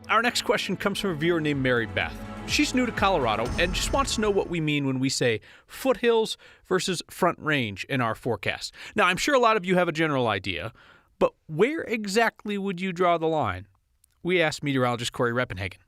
Our next question comes from a viewer named Mary Beth. She's new to Colorado and just wants to know what we mean when we say foothills versus front range in our forecast. Now, I'm sure a lot of you have a general idea, but where exactly would you draw the line? We asked meteorologist Corey Reppenhagen.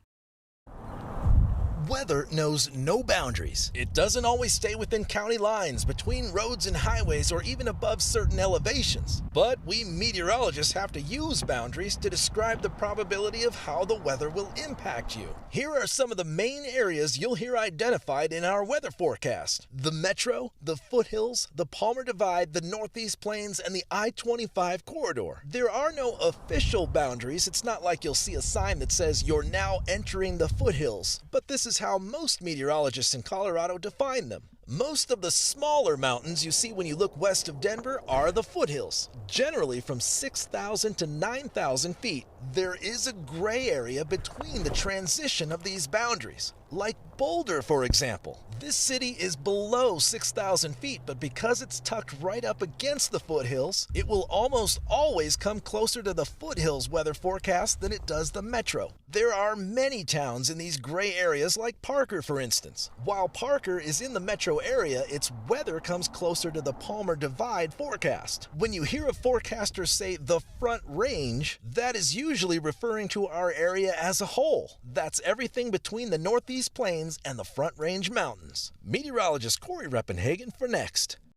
Weather knows no boundaries. It doesn't always stay within county lines, between roads and highways, or even above certain elevations. But we meteorologists have to use boundaries to describe the probability of how the weather will impact you. Here are some of the main areas you'll hear identified in our weather forecast: the Metro, the Foothills, the Palmer Divide, the Northeast Plains, and the I-25 corridor. There are no official boundaries. It's not like you'll see a sign that says you're now entering the foothills, but this is how most meteorologists in Colorado define them. Most of the smaller mountains you see when you look west of Denver are the foothills, generally from 6,000 to 9,000 feet. There is a gray area between the transition of these boundaries, like Boulder, for example. This city is below 6,000 feet, but because it's tucked right up against the foothills, it will almost always come closer to the foothills weather forecast than it does the Metro. There are many towns in these gray areas, like Parker, for instance. While Parker is in the metro area, its weather comes closer to the Palmer Divide forecast. When you hear a forecaster say the Front Range, that is usually referring to our area as a whole. That's everything between the Northeast Plains and the Front Range Mountains. Meteorologist Corey Reppenhagen for Next.